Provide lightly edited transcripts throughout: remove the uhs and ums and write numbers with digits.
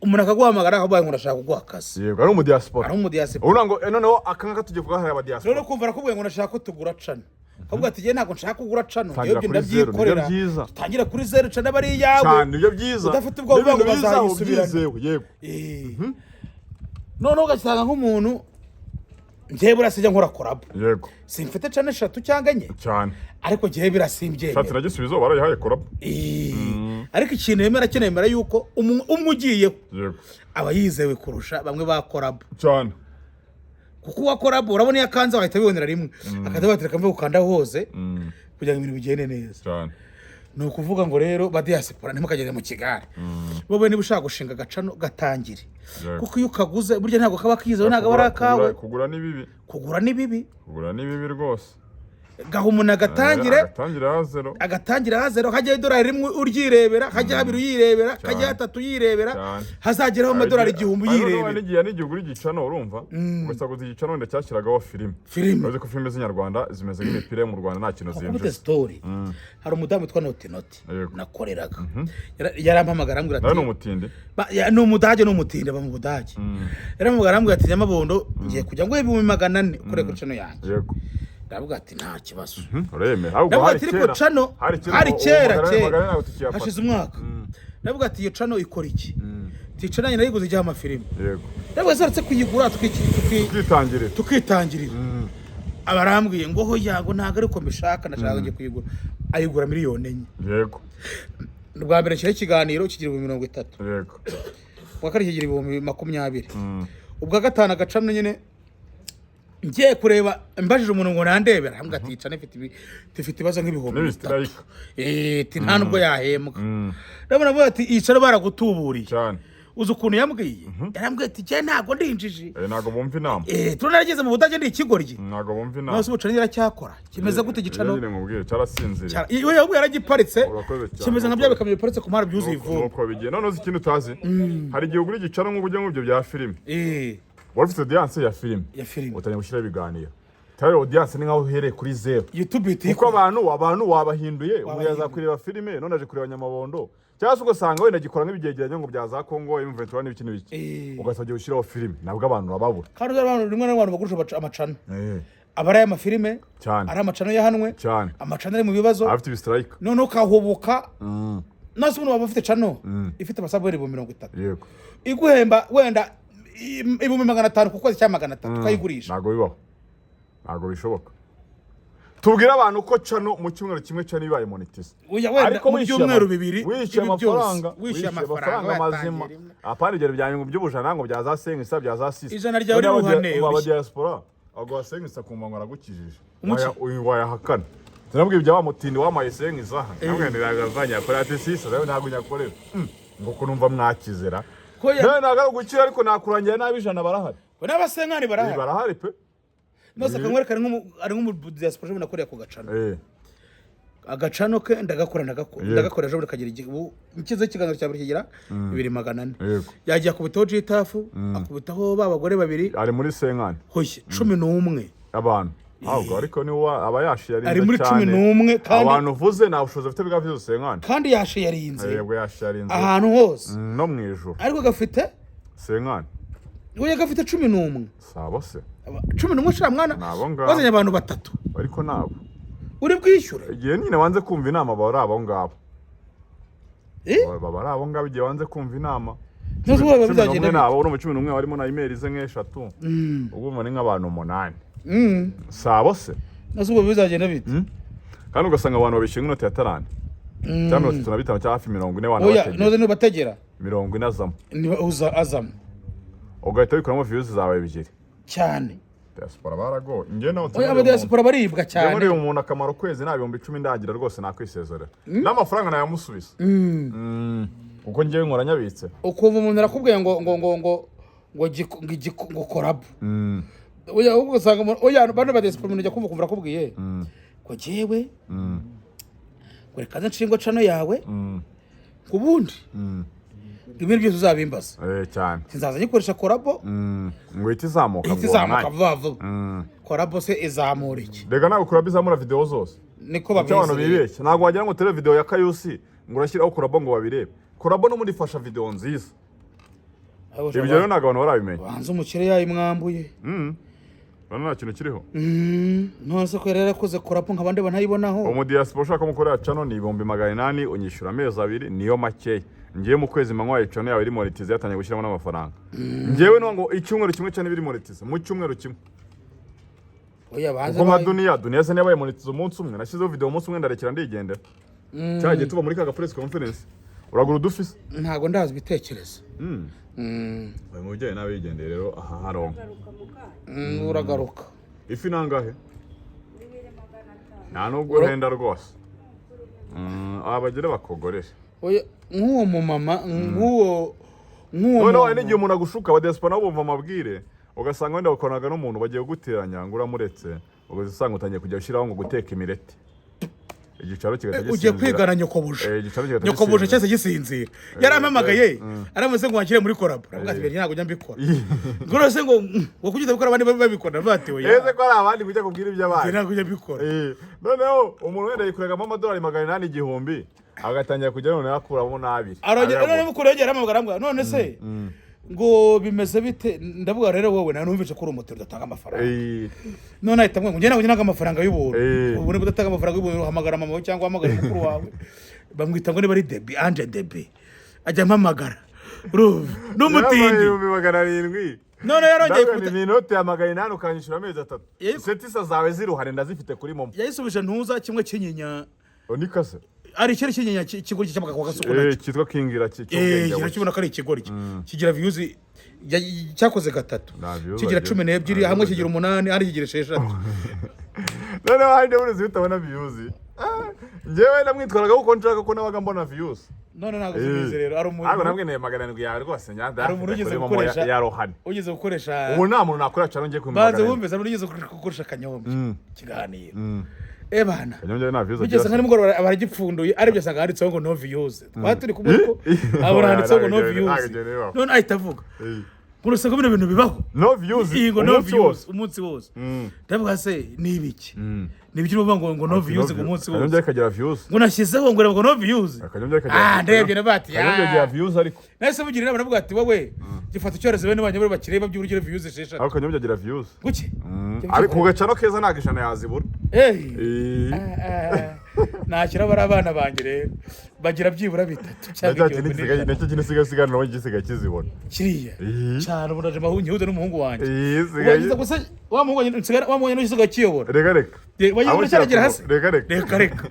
umuntu akaguhamagara akavuga ngo ndashaka kuguha akazi yego ari mu diaspora urabona ngo noneho akanga tugiye kugaharira aba diaspora rero kumva arakubwiye ngo ndashaka ko tugura cano akavuga ati je ntabwo nshaka kugura cano iyo ndabyikorera tangira kuri zero cano bari yawe cyane ibyo byiza udafite ubwo ngo bazayisubirana yego none ugasanga nk'umuntu njye burasijya nkora collab yego simfite cano 3 cyangwa 4 cyane ariko njye birasimbye shati nagisubizo barayihaye collab ariko ikintu yemera yuko ugiye yego aba yizewe kurusha bamwe ba collab cyane kuko wa collab urabona yakanze bahita bibonera rimwe akadabatereka mve gukanda hose kugira ngo ibintu bigende neza cyane no kuvuga ngo rero ba diaspora ntimukageze mu kigare bobe niba ushaka gushinga gacano gatangire kuko iyo kaguze burya ntabwo kaba kizewe ntabwo barakawe kugura ni bibi rwose gahumuna agatangire zero hajya idolari rimwe uryirebera hajya habiri uyirebera hajya hatatu yirebera hazageraho amadolari 1000 yirebera n'igihe n'igihuguri gicano urumva gusaguza igicano wenda cyashyiragaho filime uzi ko filime z'inyarwanda zimeze nk'imipira yo mu Rwanda nta kintu zinjije story hari umudamu witwa Noti nakoreraga yarampamagara ambwira ati ni umudage n'umutinde ba mu budage yarampamagara ambwira ati nyamabondo ngiye kujya ngo 400 ukore ku cano yanjye yego ndavuga ati nta kibazo ureme ahubwo hari kera hashize umwaka ndavuga ati iyo cano ikora iki ticana nyine yiguze ijya amafilime yego ndavuga zaratse kuyigura tukitangirira abarambwiye ngo ho yago ntago ariko mbishaka nashaka ngiye kuyigura ayigura miliyoni 4 yego rwa mbere cyari ikiganiro kigira 30 yego wakari kigira 20 ubwa gatana gacano nyine ngiye kureba mbajije umuntu ngo nandebera hamwe aticara ifite ibibazo nk'ibihumbi nta nubwo yahembwa ndabona bo ati icara baragutuburiye cyane uzi ukuntu yambwiye yarambwiye ati je ntago ndinjije ntago bumva inama tunarageze mu budage ndi ikigoryi ntago bumva inama nose ubucana cyakora kimeze gute gicano nyine nkubwiye cyarasinzira iyo yabwiye yaragiparitse kimeze nka bya bikamyo biparitse ku mara byuzuye ivuga uko bigiye none uzi ikintu utazi hari igihe ugura igicano nk'ubujye mu byo bya filime Wolf's audience ya film utanye gushyira ibiganiro tare audience ni nkaho uhereye kuri zero YouTube kuko abantu wabahinduye ubu yazakureba filime none aje kureba Nyamabondo cyangwa ugasanga wenda gikora nk'ibigegeranye ngo byaza Kongo M23 n'ibikini biki ugasabye gushyiraho filime nabwo abantu bababura kandi abantu rimwe n'abantu bagurusha amacana abaraye amafilime ari amacana yahanwe amacana ari mu bibazo afite strike none ukahubuka nase umuntu wabafite cano ifite amasabwe 30 yego iguhemba wenda 500 kuko cyama 300 kayigurisha ntago bishoboka tubwira abantu ko cano mu cyumweru kimwe cano ibaye monetize ariko mu cyumweru bibiri wishyura amafaranga mazima apana igero byanyu by'ubujana ngo byaza sengisa byaza sisi ijana ryawe ruhane aba diaspora agwa sengisa kumva ngo aragukijije wayahakana tunabwiye bya bamutindi wamaye sengisa namwe ndiragazanya kora ati sisi rero ntago nyakorera ngo kunumva mwakizera ntago gukira ariko nakurangira nabijana barahari n'abasenkani barahari pe nose kamwereka ari nk'umu diaspora je nakoreye ku gacano agacano ke ndagakora ejo kagira igihe ikize kiganiro cya buri kigira 200 yagiye akubitaho jitafu akubitaho babagore babiri ari muri senkani hoye 11 abantu ahubwo ariko ni aba yashiyarinze ari muri 11 kandi abantu vuze na bushoze bafite bwa vyose senkani kandi yashiyarinze yego yashiyarinze ahantu hose no mwijuru ariko gafite senkani uye gafite 11 sabo se 11 shira mwana wazanye abantu batatu ariko nabo uri bwishyure igihe nyine wanze kumva inama bari abo ngabo baba ari abo ngabo igihe wanze kumva inama nose ubu bizagenda nabo no mu 11 harimo na email ze nk'eshatu ubwo ni nk'abantu 8 sabo se nose ubu bizagenda bite kandi ugasanga abantu babishyura inoti ya tarani cyangwa 35 cya hafi 40 abantu bategera noze nubategera 40 azamo ni azamo ugahita wikuramo views zawe bigiri cyane diaspora barago nge naho aba diaspora baribwa cyane muri umuntu akamaro kwezi na 1010 ndagira rwose nakwisezera n'amafaranga nayamusubiza uko ngiye nkoranyabitse ukumva umuntu arakubwiye ngo collab oya ubwo usanga oya bano ba diaspora umuntu kumva arakubwiye ko jewe ngo reka nshingo cano yawe kubundi ibintu byose uzabimbaza cyane sinzaza gikoresha collabo ngo itizamuka vuba collabo se izamura iki rega nawe collabo izamura video zose niko babizeye bibeshya ntago wagira ngo tele video ya Kayusi ngo urashyiraho collabo ngo babirebe collabo no muri fasha video nziza ibyo rero ntabwo abantu barabimenya banze umukire yayimwambuye bano nta kintu kiriho none se ko yari yarakoze korapo nk'abandi banayibonaho umudiyasipora ushaka mukorera cano ni 800 unyishyura amezi 2 niyo makeya ngiye mu kwezi manywa cano yawe iri monetize yatangiye gushyiramo n'amafaranga ngewe ngo icyumweru kimwe cyane biri monetize mu cyumweru kimwe oya banze nka duniya se yabaye monetize umunsi umwe nashyizeho video umunsi umwe ndarekera ndigendera cyagiye tuba muri ka press conference uragura udufise ntago ndazi bitekerezo uyu mubyeyi nawe yigendeye rero aha haronka uragaruka ifi nangahe nta nubwo uhenda rwose abagire bakogoresha oya nk'uwo mumama nk'uwo noneho n'igihe umuntu agushuka abadiyasipora nabo bumva amabwire ugasanga wenda bakoranaga n'umuntu bagiye guteranya ngo uramuretse ugasanga utangiye kujya ushyiraho ngo guteka imireti igicaro kigahita ugiye gisinzira kwigana nyokobuje cyose gisinzira yarampamagaye aramuze ngo wakire muri korabo aravuga ati ntabwo njya mbikora ngo rose ngo kugize gukora abandi babikora batewe yeze ko ari abandi kujya kubwira iby'abandi ntabwo njya mbikora noneho umuntu wenda yikuragamo amadolari 800 igihumbi agatangira kujya none akuramo n'abiri none mukuru yegera amagara none se ngo bimeze bite ndavuga rero wowe na numvise ko uri umutero udatanga amafaranga none ahita ngo njye ntabwo amafaranga y'ubuntu ubu ni udatanga amafaranga y'ubuntu uhamagara mama wawe cyangwa uhamagara mukuru wawe bamwita ngo niba ari Debi Anje Debi ajya mpamagara n'umutindi 700 none yarongeye kuta minota ya 800 ukanyishura amezi 3 setisa zawe ziruhare ndazifite kuri momo yayisubije ntuza kimwe kinyinya onikase ari kinyinya ikigori cy'amaka kwa gasukuna cyitwa kingira kirakibona ko ari ikigori kigira views cyakoze gatatu kigira 12 hamwe kigira 8 ari kigira 6 none wahinde uruzi utabona views ngewe namwitwaraga uko nshaka ko nabaga mbona views none ntabwo zibize rero ari umuntu ariko namwe ne 700 yawe rwose nyanda ari umuntu ugeze gukoresha yarohane ugeze gukoresha ubu nta muntu nakora cyane ngiye kwimagana baze wumvise ari ugeze gukoresha kanyombe kiganira bana kanyombe na views ugeze nkari mugoro abaragipfunduye ari byo sanga handitseho ngo no views twaturi kuboko abura handitseho ngo no views none ahita avuga Kuruse ko bino bintu bibaho no views umunsi wose ndavuga se ni ibiki ni ibiki ngo no views umunsi wose kanyombe kagira views ngo nashyizeho ngo no views ndebye nabati kanyombe kagira views ariko nase bugirira baravuga ati wowe gifata icyorezo bene banye bari bakireba by'urugero views 6 ariko kanyombe kagira views guki ariko ugacano keza nagishana yazibura nakira bari abana banjye rero bagira byibura bitatu cyangwa nacyo kinisigasigana nawe gisiga kizibona kiriya cyane ubunaje mahungi hude n'umuhungu wanjye wagize gusa wa muhungu wanjye nsigara wa muhungu n'isiga kiyobora reka wagize cyaragira hasi reka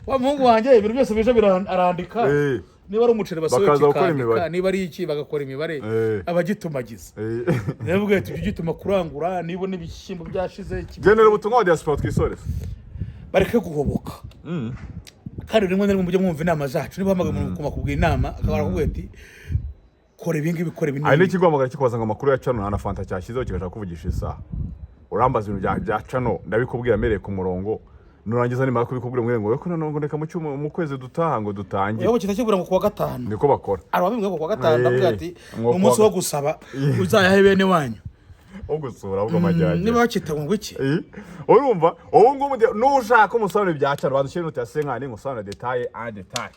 wa muhungu wanjye ibintu byose bije birandika niba ari umuceri basohoye kikandika niba ari iki bagakora imibare abagitumagiza navuga ati ugituma kurangura niba n'ibishyimbo byashize genera ubutumwa wa diaspora twisoreza bareke guhoboka kandi rimwe na rimwe mujye mwumva inama zacu niba hamagaye umuntu kumakubwira inama akaba arakubwira ati kora ibingi bikora ibinini ari n'ikigwamagara kikubaza ngo amakuru ya cano na fanta cyashyizeho kigashaka kuvugisha isaha urambaza ibintu bya cano ndabikubwira mereye ku murongo nurangiza nimara kubikubwira ngo ko none ndeka mu kwezi dutaha ngo dutangiye yewe kitakibura ngo kuwa gatanu niko bakora ari wabimwe ngo kuwa gatanu ndavuga ati umunsi wo gusaba uzayahe bene wanyu ugusura ahubwo amajyanye niba bakita ngo iki urumva ubu ngubu nushaka umusobanuro bya cano badushyira inoti ya senkani ngusobanura detaye a detaye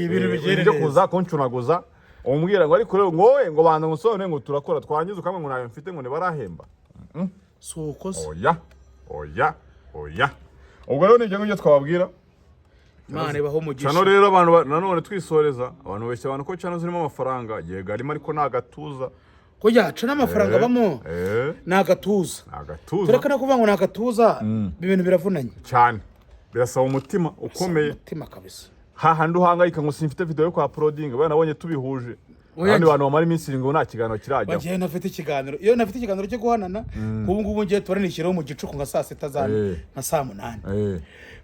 ibintu bigereye byo kuza kuncunaguza umbwira ngo ariko rero ngowe ngo banza ngusobanure ngo turakora twangiza ukamwe ngo nawe mfite ngo nibarahemba suko oya ubwo rero nibyo ngibyo twababwira Imana ibaho umugisha cano rero abantu nanone twisoreza abantu beshya abantu ko cano zirimo amafaranga yega arimo ariko nagatuza ko yaca n'amafaranga abamo nagatuza turekana kuvuga ngo nagatuza ibintu biravunanye cyane birasaba umutima ukomeye umutima kabisa hahandi uhangayika ngo simfite video yo kwa uploading bana nabonye tubihuje abandi bantu bamara iminsi ngo nta kiganiro kirajya bagiye nafite ikiganiro iyo nafite ikiganiro cyo guhanana ubu ngubu ngiye turanishyiraho mu gicuku nka saa 6 za nka saa 8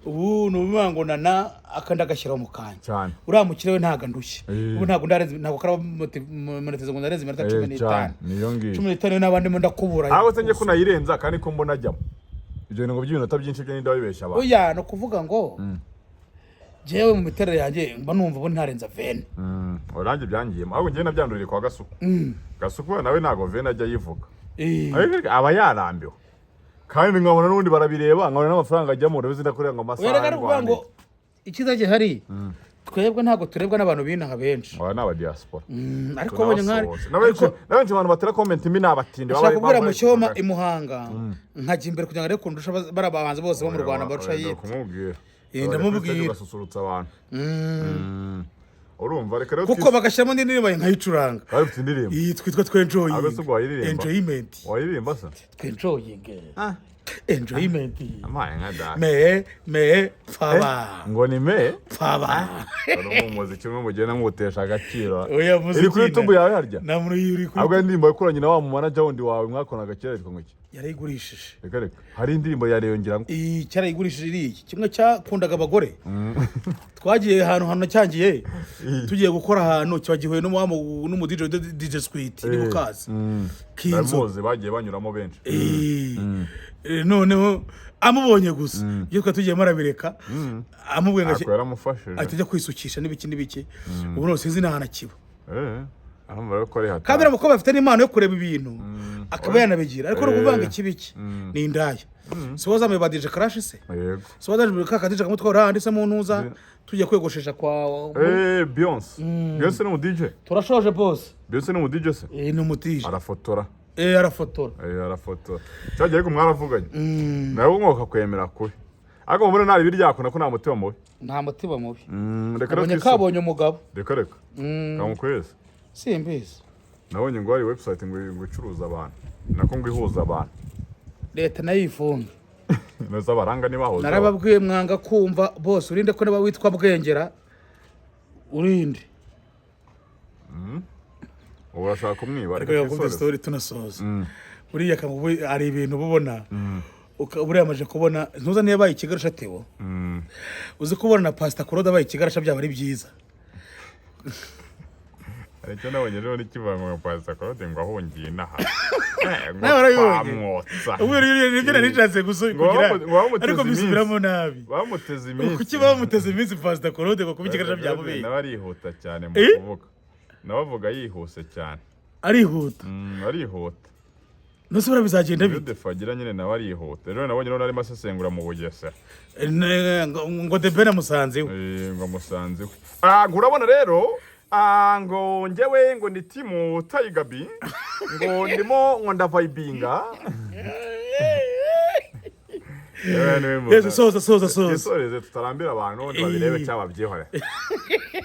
ubu nuvuga ngo nana akanda gashyiraho mu kanya uramukire we ntaga ndushye ubu ntago ndarenze ntago karaba monetize ngo ndarenze iminota 15 15 n'abandi mo ndakubura aho se ngiye kunayirenza kandi ko mbona ajyamo ibyo ngo by'ibinota byinshi byo n'inda bibeshya abantu oya no kuvuga ngo jewe mu miterere yanjye mba numva ubu ntarenza vene orange byangiyemo ahubwo ngiye nabyandurire kwa gasuku gasuku nawe ntago vene ajya yivuga aba yarambiwe kandi nkabona n'ubundi barabireba nkabona n'amafaranga ajyamo urabizi ndakorera ngo amasaha wereka ruvuga ngo ikiza gihari twebwe ntabwo turebwa n'abantu binaha benshi aba ni aba diaspora ariko abonye nk'ari n'abenshi abantu batera comment mbi ni abatindi bashaka kubwira mu cyoma imuhanga nkajya imbere kugira ngo arebe kundusha bari abahanzi bose bo mu Rwanda barusha yitwa ndamubwira ugasusurutsa abantu urumva reka rero kuko bagashyiramo n'indirimbo nkayicuranga bafite indirimbo twitwa twenjoying enjoyment wayiririmba se twenjoying enjoyment amaye nkada me paba ngo ni me paba no muziki umwe mugenda ngutesha agaciro oya muziki iri kuri YouTube yawe harya na muri yuri kuri ahubwo indirimbo yakoranye na wa mu manager wundi wawe mwakonaga kera yitwa ngiki yarayigurishije reka hari indirimbo yareyongera ngo cyarayigurishije iri kimwe cyakundaga abagore twagiye ahantu cyangiye tugiye gukora ahantu cyagihuye n'umu DJ Sweet ni bukazi kinzo bagiye banyuramo benshi noneho amubonye gusa yitwa tugiye marabireka amubwiye ngo yaramufashije atajya kwisukisha n'ibiki ubu nose sinzi nahana kiba kandi ko bafite n'impano yo kureba ibintu akaba yanabigira ariko no kuvanga ikibiki ni indaya si wazamye ba DJ Crash se si wazamye ka DJ kamutwara handitse mu ntuza tugiye kwegoshesha kwa Beyonce no DJ turashoje boss Beyonce no DJ se ni umutije arafotora arafotora cyagiye ko mwaravuganye nawe nkoka kwemera kuri ariko mbona nari biryako nako nta mutima mubi reka rero kabonye umugabo reka kamukwese simbizi nabonye ngo ari website ngo icuruza abantu nako ngo ihuza abantu leta nayifunga neza abaranga ni bahoze narababwiye mwanga kumva bose urinde ko niba witwa Bwengera urinde urashaka kumwiba reka yavuze story tunasoza buriya kamubu ari ibintu bubona buriya amaje kubona ntuza niba bayi Kigarasha Theo uzi kubona na Pastor Claude bayi Kigarasha byaba ari byiza ariko nabonye rero n'ikivango nka Pastor Claude ngo ahongiye naha ubu nibyo narishatse kugira ariko bisubiramo nabi bamuteze iminsi kuki bamuteze iminsi Pastor Claude ngo kubikigarasha byabubeye nabarihuta cyane mu kuvuga nabavuga yihuse cyane arihuta nusubira bizagenda bite defagira nyine nawe arihuta rero nabonye none arimo asesengura mu Bugesera ngo Debena musanze we ngo musanze we urabona rero ngo njyewe ngo ndi timu Tigabi ngo ndimo ngo ndavibinga soza isoreze tutarambira abantu babirebe cyaba byihore